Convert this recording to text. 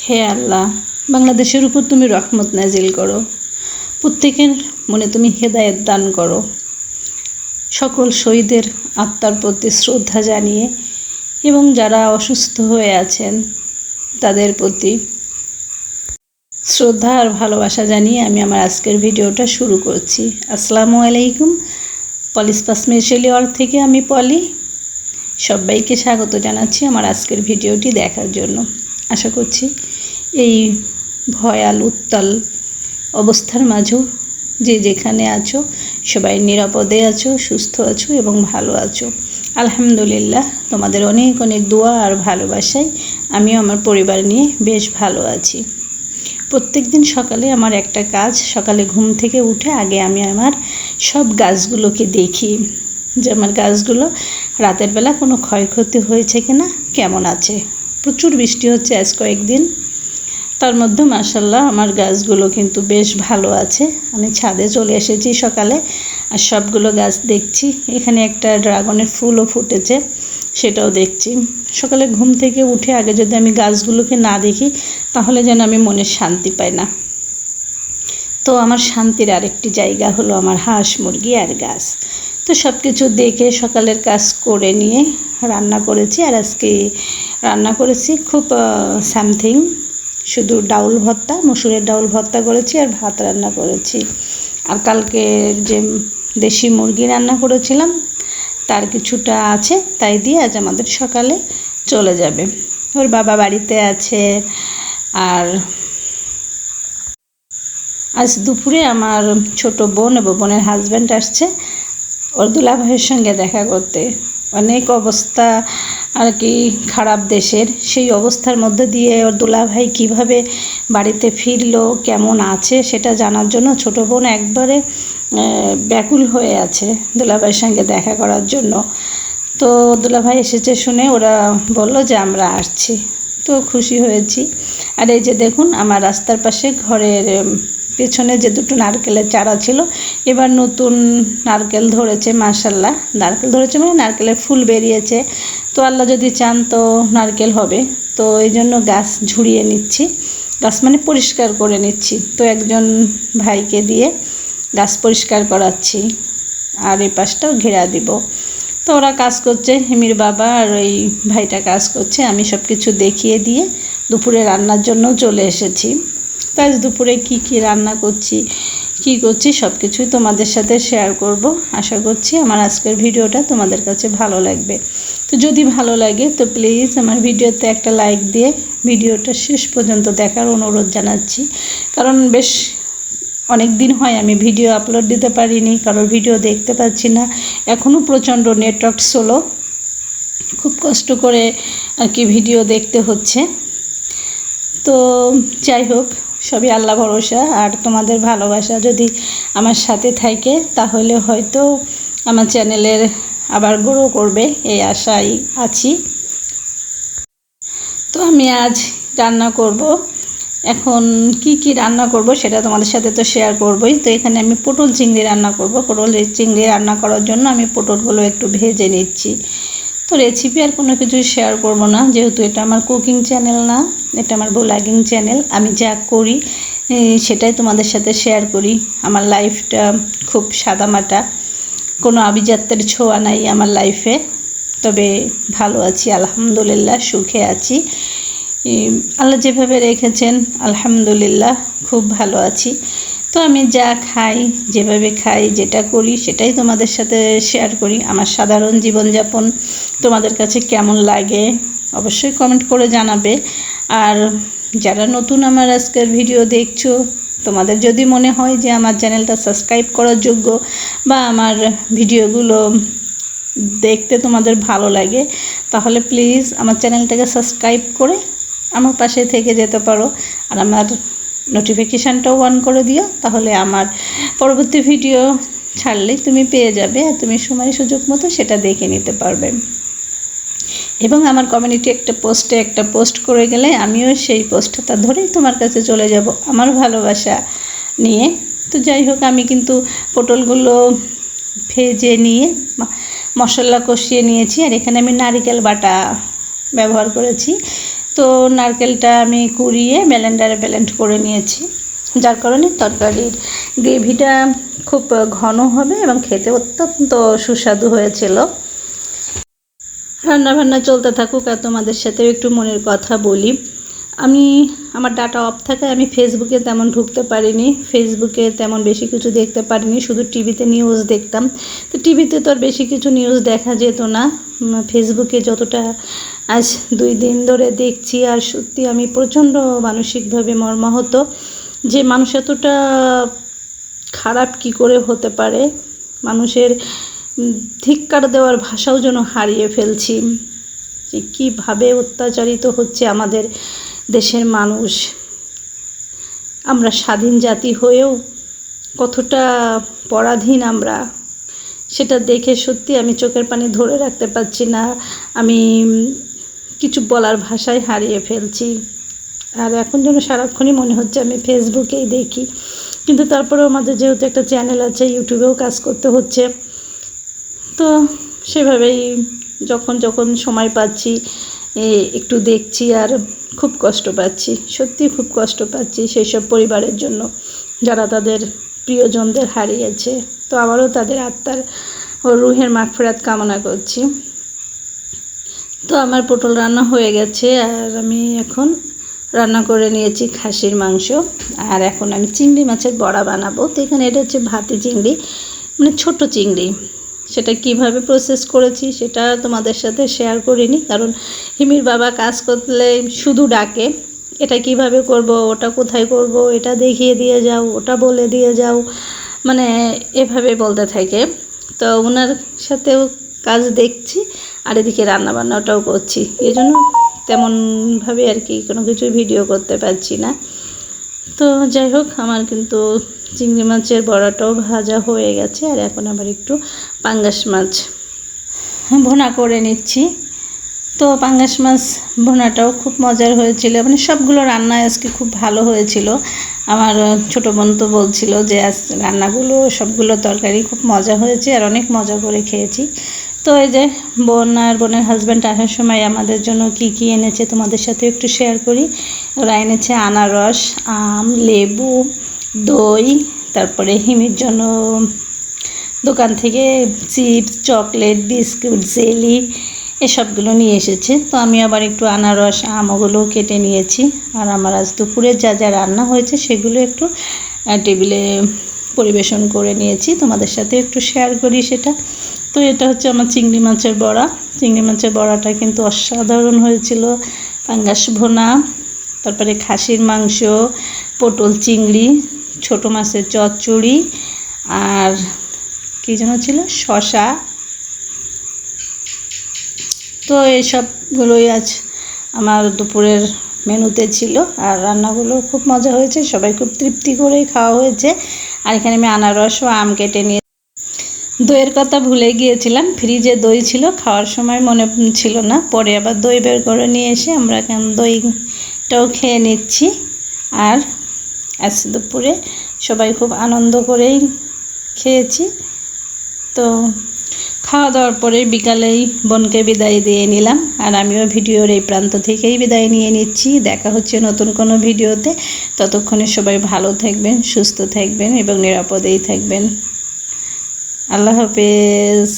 হে আল্লাহ, বাংলাদেশের উপর তুমি রহমত নাজিল করো। প্রত্যেকের মনে তুমি হেদায়েত দান করো। সকল শহীদের আত্মার প্রতি শ্রদ্ধা জানিয়ে এবং যারা অসুস্থ হয়ে আছেন তাদের প্রতি শ্রদ্ধা আর ভালোবাসা জানিয়ে আমি আমার আজকের ভিডিওটা শুরু করছি। আসসালামু আলাইকুম। পলিস পাসমেশালি ওয়ার্ল্ড থেকে আমি পলি। সবাইকে স্বাগত জানাচ্ছি আমার আজকের ভিডিওটি দেখার জন্য। আশা করছি এই ভয়াল উত্তাল অবস্থার মাঝেও যে যেখানে আছো সবাই নিরাপদে আছো, সুস্থ আছো এবং ভালো আছো। আলহামদুলিল্লাহ, তোমাদের অনেক অনেক দোয়া আর ভালোবাসায় আমিও আমার পরিবার নিয়ে বেশ ভালো আছি। প্রত্যেক দিন সকালে আমার একটা কাজ, সকালে ঘুম থেকে উঠে আগে আমি আমার সব গাছগুলোকে দেখি যে আমার গাছগুলো রাতের বেলা কোনো ক্ষয়ক্ষতি হয়েছে কিনা, কেমন আছে। প্রচুর বৃষ্টি হচ্ছে আজ কয়েকদিন, তার মধ্যে মাশাআল্লাহ আমার গাছগুলো কিন্তু বেশ ভালো আছে। আমি ছাদে চলে এসেছি সকালে আর সবগুলো গাছ দেখছি। এখানে একটা ড্রাগনের ফুলও ফুটেছে, সেটাও দেখছি। সকালে ঘুম থেকে উঠে আগে যদি আমি গাছগুলোকে না দেখি তাহলে যেন আমি মনে শান্তি পাই না। তো আমার শান্তির আরেকটি জায়গা হলো আমার হাঁস, মুরগি আর গাছ। তো সব কিছু দেখে সকালের কাজ করে নিয়ে রান্না করেছি। আর আজকে রান্না করেছি খুব সামথিং, শুধু ডাউল ভর্তা, মসুরের ডাউল ভর্তা করেছি আর ভাত রান্না করেছি। আর কালকে যে দেশি মুরগি রান্না করেছিলাম তার কিছুটা আছে, তাই দিয়ে আজ আমাদের সকালে চলে যাবে। ওর বাবা বাড়িতে আছে। আর আজ দুপুরে আমার ছোট বোন এবং বোনের হাজব্যান্ড আসছে ওর দুলাভাইয়ের সঙ্গে দেখা করতে। অনেক অবস্থা আর কি খারাপ দেশের, সেই অবস্থার মধ্যে দিয়ে ওর দুলাভাই কীভাবে বাড়িতে ফিরলো, কেমন আছে সেটা জানার জন্য ছোটো বোন একবারে ব্যাকুল হয়ে আছে দুলাভাইয়ের সঙ্গে দেখা করার জন্য। তো দুলাভাই এসেছে শুনে ওরা বলল যে আমরা আসছি, তো খুশি হয়েছি। আর এই যে দেখুন আমার রাস্তার পাশে ঘরের পেছনে যে দুটো নারকেলের চারা ছিল, এবার নতুন নারকেল ধরেছে। মাশাআল্লাহ, নারকেল ধরেছে মানে নারকেলের ফুল বেরিয়েছে। তো আল্লাহ যদি চান তো নারকেল হবে। তো এই জন্য গাছ ঝুড়িয়ে নিচ্ছি, গাছ মানে পরিষ্কার করে নিচ্ছি। তো একজন ভাইকে দিয়ে গাছ পরিষ্কার করাচ্ছি আর এই পাশটাও ঘেরা দিব। তো ওরা কাজ করছে, হিমির বাবা আর ওই ভাইটা কাজ করছে। আমি সব কিছু দেখিয়ে দিয়ে দুপুরে রান্নার জন্য চলে এসেছি। তো আজ দুপুরে কি রান্না করছি, কি করছি সব কিছুই তোমাদের সাথে শেয়ার করব। আশা করছি আমার আজকের ভিডিওটা তোমাদের কাছে ভালো লাগবে। তো যদি ভালো লাগে তো প্লিজ আমার ভিডিওতে একটা লাইক দিয়ে ভিডিওটা শেষ পর্যন্ত দেখার অনুরোধ জানাচ্ছি। কারণ বেশ অনেক দিন হয় আমি ভিডিও আপলোড দিতে পারিনি, কারোর ভিডিও দেখতে পাচ্ছি না। এখনও প্রচণ্ড নেটওয়ার্ক স্লো, খুব কষ্ট করে আর কি ভিডিও দেখতে হচ্ছে। তো যাই হোক, সবই আল্লাহ ভরসা আর তোমাদের ভালোবাসা যদি আমার সাথে থাকে তাহলে হয়তো আমার চ্যানেলের আবার গ্রো করবে, এই আশায় আছি। তো আমি আজ রান্না করব। এখন কি রান্না করব সেটা তোমাদের সাথে তো শেয়ার করবই। তো এখানে আমি পটল চিংড়ি রান্না করব। পটল চিংড়ি রান্না করার জন্য আমি পটলগুলো একটু ভেজে নিচ্ছি। তো রেসিপি আর কোনো কিছু শেয়ার করব না, যেহেতু এটা আমার কুকিং চ্যানেল না, এটা আমার ব্লগিং চ্যানেল। আমি যা করি সেটাই তোমাদের সাথে শেয়ার করি। আমার লাইফটা খুব সাদামাটা, কোনো আভিজাত্যের ছোঁয়া নাই আমার লাইফে। তবে ভালো আছি আলহামদুলিল্লাহ, সুখে আছি। আল্লাহ যেভাবে রেখেছেন আলহামদুলিল্লাহ খুব ভালো আছি। তো আমি যা খাই, যেভাবে খাই, যেটা করি সেটাই তোমাদের সাথে শেয়ার করি। আমার সাধারণ জীবনযাপন তোমাদের কাছে কেমন লাগে অবশ্যই কমেন্ট করে জানাবে। আর যারা নতুন আমার আজকের ভিডিও দেখছো, তোমাদের যদি মনে হয় যে আমার চ্যানেলটা সাবস্ক্রাইব করার যোগ্য বা আমার ভিডিওগুলো দেখতে তোমাদের ভালো লাগে, তাহলে প্লিজ আমার চ্যানেলটাকে সাবস্ক্রাইব করে আমার পাশে থেকে যেতে পারো। আর আমার নোটিফিকেশানটাও অন করে দিও, তাহলে আমার পরবর্তী ভিডিও ছাড়লেই তুমি পেয়ে যাবে আর তুমি সময় সুযোগ মতো সেটা দেখে নিতে পারবে। এবং আমার কমিউনিটি একটা পোস্ট করে গেলে আমিও সেই পোস্টটা ধরেই তোমার কাছে চলে যাব আমার ভালোবাসা নিয়ে। তো যাই হোক, আমি কিন্তু পটলগুলো ভেজে নিয়ে মশলা কষিয়ে নিয়েছি। আর এখানে আমি নারকেল বাটা ব্যবহার করেছি। তো নারকেলটা আমি কুড়িয়ে ব্লেন্ডারে ব্লেন্ড করে নিয়েছি, যার কারণে তরকারির গ্রেভিটা খুব ঘন হবে এবং খেতে অত্যন্ত সুস্বাদু হয়েছিল। রান্নাবান্না চলতে থাকুক আর তোমাদের সাথেও একটু মনের কথা বলি। আমার ডাটা অফ থাকে, আমি ফেসবুকে তেমন ঢুকতে পারিনি, ফেসবুকে তেমন বেশি কিছু দেখতে পারিনি, শুধু টিভিতে নিউজ দেখতাম। তো টিভিতে তো আর বেশি কিছু নিউজ দেখা যেত না, ফেসবুকে যতটা আজ 2 দিন ধরে দেখছি, আর সত্যি আমি প্রচণ্ড মানসিকভাবে মর্মাহত যে মানুষ এতটা খারাপ কি করে হতে পারে। মানুষের ধিক্কার দেওয়ার ভাষাও যেন হারিয়ে ফেলছি, যে কীভাবে অত্যাচারিত হচ্ছে আমাদের দেশের মানুষ। আমরা স্বাধীন জাতি হয়েও কতটা পরাধীন আমরা, সেটা দেখে সত্যি আমি চোখের পানি ধরে রাখতে পারছি না, আমি কিছু বলার ভাষায় হারিয়ে ফেলছি। আর এখন যেন সারাক্ষণই মনে হচ্ছে আমি ফেসবুকেই দেখি, কিন্তু তারপরেও আমাদের যেহেতু একটা চ্যানেল আছে, ইউটিউবেও কাজ করতে হচ্ছে, তো সেভাবেই যখন সময় পাচ্ছি একটু দেখছি, আর খুব কষ্ট পাচ্ছি, সত্যি খুব কষ্ট পাচ্ছি সেই সব পরিবারের জন্য যারা তাদের প্রিয়জনদের হারিয়েছে। তো আবারও তাদের আত্মার ও রুহের মাগফিরাত কামনা করছি। তো আমার পটল রান্না হয়ে গেছে, আর আমি এখন রান্না করে নিয়েছি খাসির মাংস, আর এখন আমি চিংড়ি মাছের বড়া বানাবো। তো এখানে এটা হচ্ছে ভাতি চিংড়ি, মানে ছোট চিংড়ি। সেটা কিভাবে প্রসেস করেছি সেটা তোমাদের সাথে শেয়ার করিনি, কারণ হিমির বাবা কাজ করলে শুধু ডাকে, এটা কিভাবে করব, ওটা কোথায় করব, এটা দেখিয়ে দিয়ে যাও, ওটা বলে দিয়ে যাও, মানে এভাবে বলতে থাকে। তো ওনার সাথেও কাজ দেখছি, আর এদিকে রান্নাবান্নাটাও করছি, এই জন্য তেমনভাবে আর কি কোনো কিছু ভিডিও করতে পারছি না। তো যাই হোক, আমার কিন্তু চিংড়ি মাছের বড়াটাও ভাজা হয়ে গেছে, আর এখন আবার একটু পাঙ্গাস মাছ ভুনা করে নিচ্ছি। তো পাঙ্গাস মাছ ভুনাটাও খুব মজার হয়েছিল, মানে সবগুলো রান্না আজকে খুব ভালো হয়েছিল। আমার ছোটো বোন তো বলছিল যে আজ রান্নাগুলো সবগুলো তরকারি খুব মজা হয়েছে, আর অনেক মজা করে খেয়েছি। তো এই যে বোন আর বোনের হাজব্যান্ড আসার সময় আমাদের জন্য কি কি এনেছে তোমাদের সাথে একটু শেয়ার করি। ওরা এনেছে আনারস, আম, লেবু, দই, তারপরে হিমির জন্য দোকান থেকে চিপস, চকলেট, বিস্কুট, জেলি এসবগুলো নিয়ে এসেছে। তো আমি আবার একটু আনারস, আম ওগুলো কেটে নিয়েছি, আর আমার আজ দুপুরে যা যা রান্না হয়েছে সেগুলো একটু টেবিলে পরিবেশন করে নিয়েছি, তোমাদের সাথে একটু শেয়ার করি সেটা। তো এটা হচ্ছে আমার চিংড়ি মাছের বড়া। চিংড়ি মাছের বড়াটা কিন্তু অসাধারণ হয়েছিল। পাঙ্গাস ভুনা, তারপরে খাসির মাংস, পটল চিংড়ি, ছোটো মাছের চচ্চড়ি, আর কী যেন ছিল, শসা। তো এইসবগুলোই আজ আমার দুপুরের মেনুতে ছিল, আর রান্নাগুলো খুব মজা হয়েছে, সবাই খুব তৃপ্তি করেই খাওয়া হয়েছে। আর এখানে আমি আনারস ও আম কেটে নিয়ে, দইয়ের কথা ভুলে গিয়েছিলাম, ফ্রিজে দই ছিল, খাওয়ার সময় মনে ছিল না, পরে আবার দই বের করে নিয়ে এসে আমরা এখন দইটাও খেয়ে নিচ্ছি। আর আজ দুপুরে সবাই খুব আনন্দ করেই খেয়েছি। তো খাওয়া দাওয়ার পরে বিকালেই বোনকে বিদায় দিয়ে নিলাম, আর আমিও ভিডিওর এই প্রান্ত থেকেই বিদায় নিয়ে নিচ্ছি। দেখা হচ্ছে নতুন কোনো ভিডিওতে, ততক্ষণে সবাই ভালো থাকবেন, সুস্থ থাকবেন এবং নিরাপদেই থাকবেন। আল্লাহ হাফেজ।